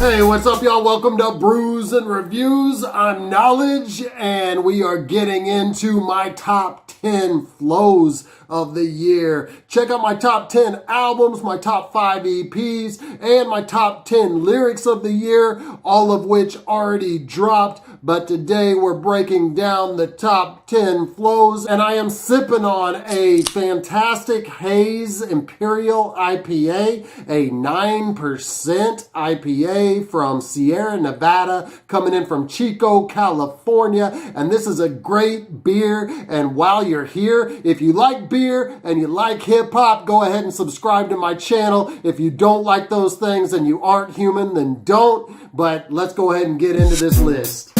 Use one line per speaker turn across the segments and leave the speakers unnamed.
Hey, what's up, y'all? Welcome to Brews and Reviews. I'm Knowledge, and we are getting into my top 10 flows of the year. Check out my top 10 albums, my top 5 EPs, and my top 10 lyrics of the year, all of which already dropped. But today we're breaking down the top 10 flows, and I am sipping on a Fantastic Haze Imperial IPA, a 9% IPA from Sierra Nevada, coming in from Chico, California. And this is a great beer. And while you're here, if you like beer and you like hip hop, go ahead and subscribe to my channel. If you don't like those things and you aren't human, then don't. But let's go ahead and get into this list.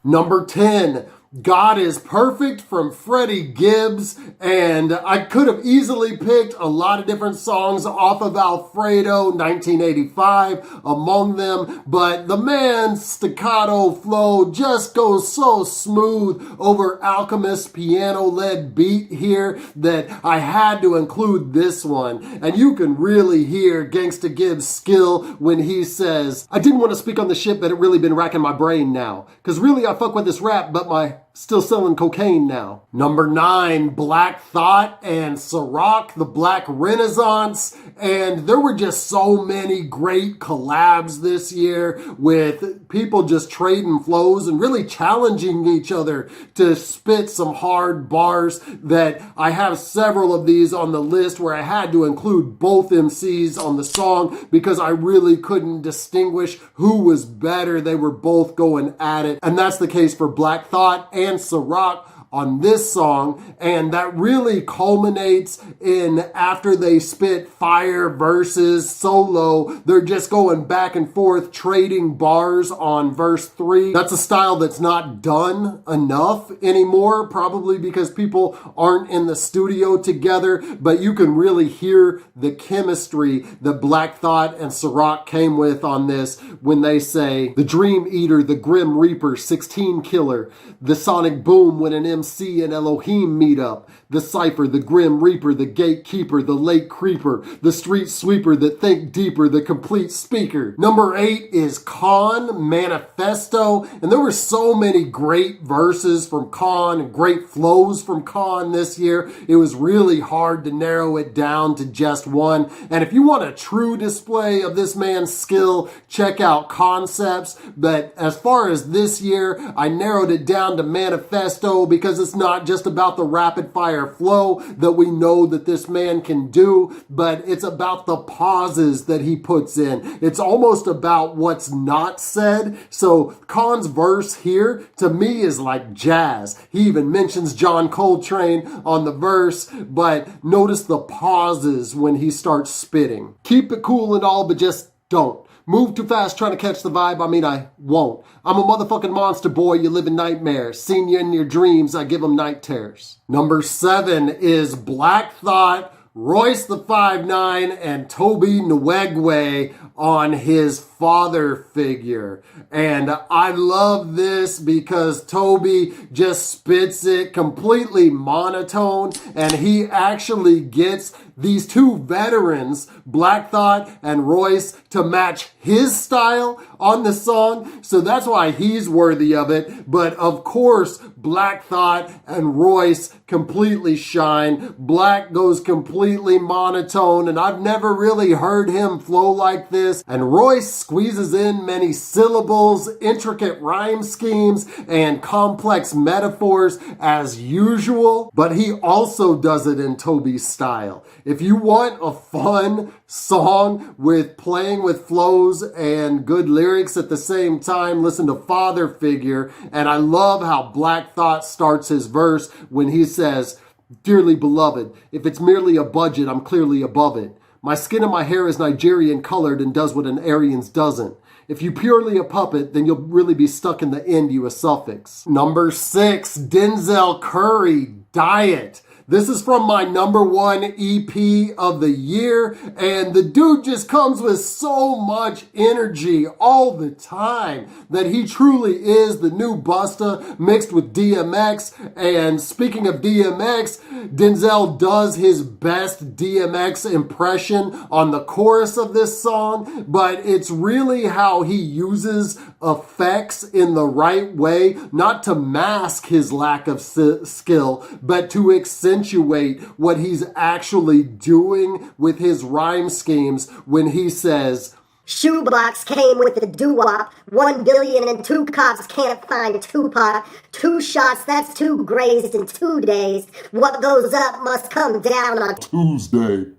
Number 10, God is Perfect from Freddie Gibbs, and I could have easily picked a lot of different songs off of Alfredo 1985 among them, but the man's staccato flow just goes so smooth over Alchemist's piano-led beat here that I had to include this one. And you can really hear Gangsta Gibbs' skill when he says, I didn't want to speak on the shit, but it really been racking my brain now. Cause really I fuck with this rap, but my still selling cocaine now. Number 9, Black Thought and Sorak, the Black Renaissance. And there were just so many great collabs this year with people just trading flows and really challenging each other to spit some hard bars that I have several of these on the list where I had to include both MCs on the song because I really couldn't distinguish who was better. They were both going at it. And that's the case for Black Thought and Sorak on this song, and that really culminates in after they spit fire verses solo, they're just going back and forth trading bars on verse 3. That's a style that's not done enough anymore, probably because people aren't in the studio together, but you can really hear the chemistry that Black Thought and Sorak came with on this when they say, the Dream Eater, the Grim Reaper, 16 Killer, the Sonic Boom when an MC and Elohim meet up, the Cypher, the Grim Reaper, the Gatekeeper, the Late Creeper, the Street Sweeper that think deeper, the Complete Speaker. Number 8 is Khan, Manifesto, and there were so many great verses from Khan and great flows from Khan this year. It was really hard to narrow it down to just one. And if you want a true display of this man's skill, check out Concepts. But as far as this year, I narrowed it down to Manifesto because it's not just about the rapid fire flow that we know that this man can do, but it's about the pauses that he puts in. It's almost about what's not said. So Khan's verse here to me is like jazz. He even mentions John Coltrane on the verse, but notice the pauses when he starts spitting. Keep it cool and all, but just don't. Move too fast trying to catch the vibe. I mean, I won't. I'm a motherfucking monster boy. You live in nightmares. Seen you in your dreams. I give them night terrors. Number 7 is Black Thought, Royce the 5'9", and Toby Nwigwe on his father figure. And I love this because Toby just spits it completely monotone, and he actually gets these two veterans, Black Thought and Royce, to match his style on the song. So that's why he's worthy of it. But of course, Black Thought and Royce completely shine. Black goes completely monotone, and I've never really heard him flow like this. And Royce squeezes in many syllables, intricate rhyme schemes, and complex metaphors as usual. But he also does it in Toby's style. If you want a fun song with playing with flows and good lyrics at the same time, listen to Father Figure. And I love how Black Thought starts his verse when he says, dearly beloved, if it's merely a budget, I'm clearly above it. My skin and my hair is Nigerian colored and does what an Aryan's doesn't. If you purely a puppet, then you'll really be stuck in the end, you a suffix. Number 6, Denzel Curry, Diet. This is from my #1 EP of the year, and the dude just comes with so much energy all the time that he truly is the new Busta mixed with DMX. And speaking of DMX, Denzel does his best DMX impression on the chorus of this song, but it's really how he uses effects in the right way, not to mask his lack of skill, but to accentuate what he's actually doing with his rhyme schemes when he says,
"Shoebox came with the doo-wop. 1 billion and 2 cops can't find Tupac. 2 shots, that's 2 grazed in 2 days. What goes up must come down on
Tuesday."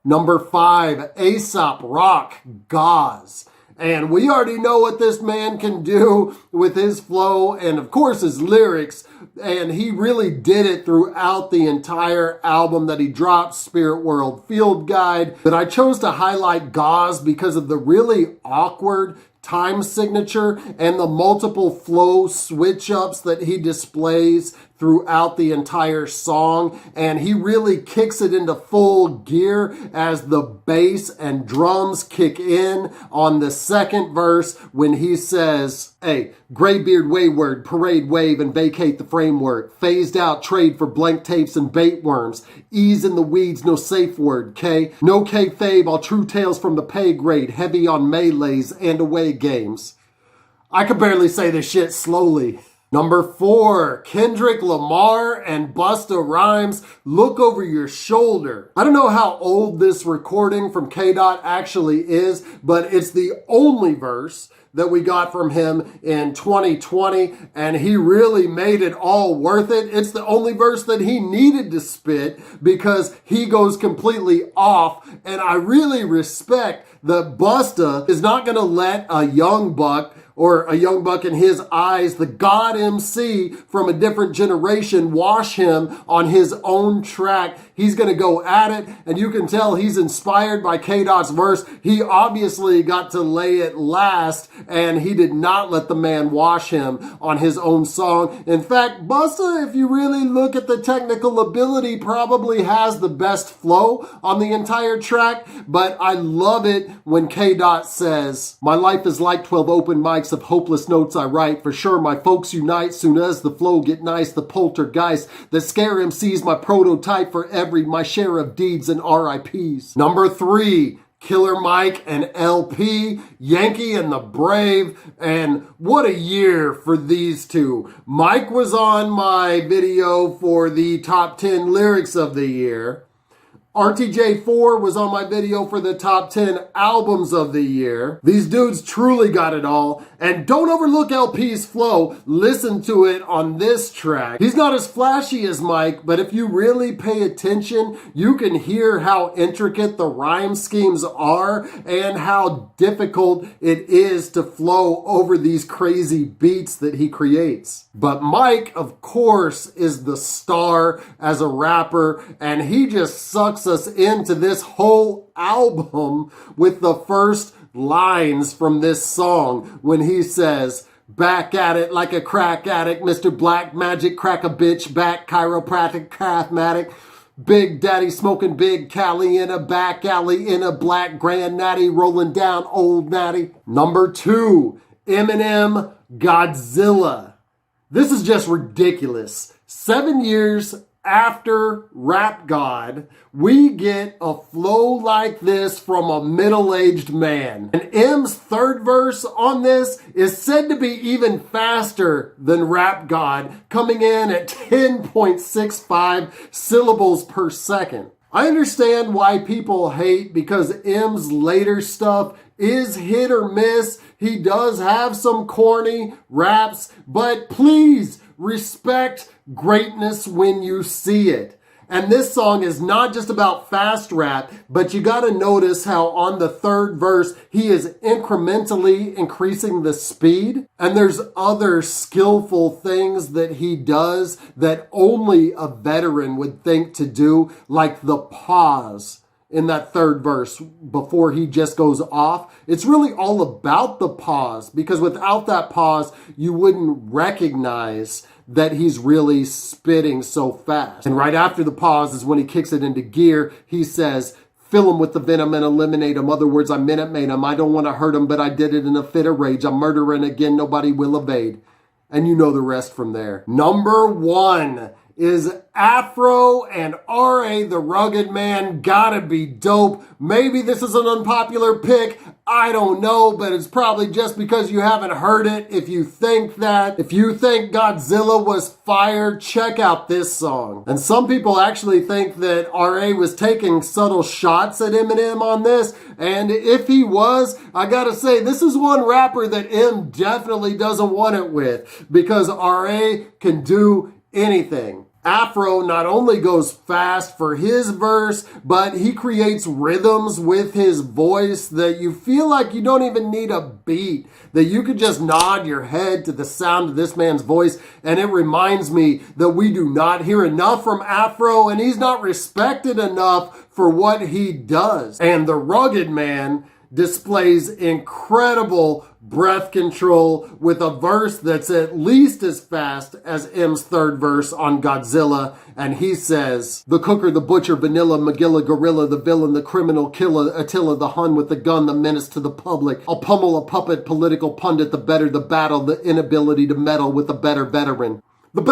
#5, Aesop Rock, Gauze. And we already know what this man can do with his flow and, of course, his lyrics. And he really did it throughout the entire album that he dropped, Spirit World Field Guide. But I chose to highlight Gauze because of the really awkward time signature and the multiple flow switch-ups that he displays throughout the entire song, and he really kicks it into full gear as the bass and drums kick in on the second verse when he says, "Hey, graybeard wayward, parade wave and vacate the framework, phased out trade for blank tapes and bait worms, ease in the weeds, no safe word, K, no kayfabe, all true tales from the pay grade, heavy on melees and away games." I could barely say this shit slowly. #4, Kendrick Lamar and Busta Rhymes, Look Over Your Shoulder. I don't know how old this recording from K-Dot actually is, but it's the only verse that we got from him in 2020, and he really made it all worth it. It's the only verse that he needed to spit because he goes completely off, and I really respect that Busta is not going to let a young buck, or a young buck in his eyes, the God MC from a different generation, wash him on his own track. He's going to go at it, and you can tell he's inspired by K-Dot's verse. He obviously got to lay it last, and he did not let the man wash him on his own song. In fact, Busta, if you really look at the technical ability, probably has the best flow on the entire track, but I love it when K-Dot says, "My life is like 12 open mics of hopeless notes I write. For sure, my folks unite soon as the flow get nice. The poltergeist that scare MCs, my prototype for my share of deeds and RIPs." #3, Killer Mike and LP, Yankee and the Brave, and what a year for these two. Mike was on my video for the top 10 lyrics of the year. RTJ4 was on my video for the top 10 albums of the year. These dudes truly got it all. And don't overlook LP's flow. Listen to it on this track. He's not as flashy as Mike, but if you really pay attention, you can hear how intricate the rhyme schemes are and how difficult it is to flow over these crazy beats that he creates. But Mike, of course, is the star as a rapper, and he just sucks us into this whole album with the first lines from this song when he says, "Back at it like a crack addict, Mr. Black Magic, crack a bitch back, chiropractic, craftmatic, Big Daddy smoking Big Cali in a back alley in a black Grand Natty, rolling down Old Natty." #2, Eminem Godzilla. This is just ridiculous. 7 years after Rap God, we get a flow like this from a middle-aged man. And M's third verse on this is said to be even faster than Rap God, coming in at 10.65 syllables per second. I understand why people hate, because M's later stuff is hit or miss. He does have some corny raps, but please respect greatness when you see it. And this song is not just about fast rap, but you gotta notice how on the third verse, he is incrementally increasing the speed. And there's other skillful things that he does that only a veteran would think to do, like the pause in that third verse before he just goes off. It's really all about the pause, because without that pause, you wouldn't recognize that he's really spitting so fast. And right after the pause is when he kicks it into gear. He says, fill him with the venom and eliminate him. Other words, I minute made him. I don't want to hurt him, but I did it in a fit of rage. I'm murdering again, nobody will evade. And you know the rest from there. Number 1 is AFRO and R.A. the Rugged Man. Gotta be dope. Maybe this is an unpopular pick. I don't know, but it's probably just because you haven't heard it. If you think that, if you think Godzilla was fire, check out this song. And some people actually think that R.A. was taking subtle shots at Eminem on this. And if he was, I gotta say, this is one rapper that M definitely doesn't want it with, because R.A. can do anything. AFRO not only goes fast for his verse, but he creates rhythms with his voice that you feel like you don't even need a beat, that you could just nod your head to the sound of this man's voice. And it reminds me that we do not hear enough from AFRO, and he's not respected enough for what he does. And the Rugged Man displays incredible breath control with a verse that's at least as fast as M's third verse on Godzilla. And he says, the cooker, the butcher, vanilla, Magilla, gorilla, the villain, the criminal killer, Attila, the Hun with the gun, the menace to the public. I'll pummel a puppet, political pundit, the better the battle, the inability to meddle with a better veteran. Woo!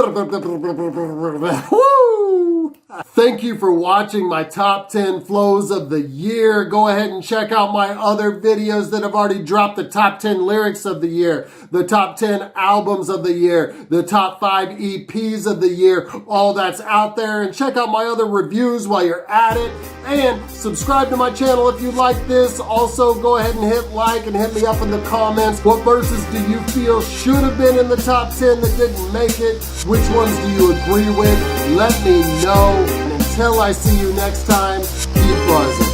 Thank you for watching my top 10 flows of the year. Go ahead and check out my other videos that have already dropped, the top 10 lyrics of the year, the top 10 albums of the year, the top 5 EPs of the year. All that's out there. And check out my other reviews while you're at it. And subscribe to my channel if you like this. Also, go ahead and hit like and hit me up in the comments. What verses do you feel should have been in the top 10 that didn't make it? Which ones do you agree with? Let me know. And until I see you next time, keep buzzing.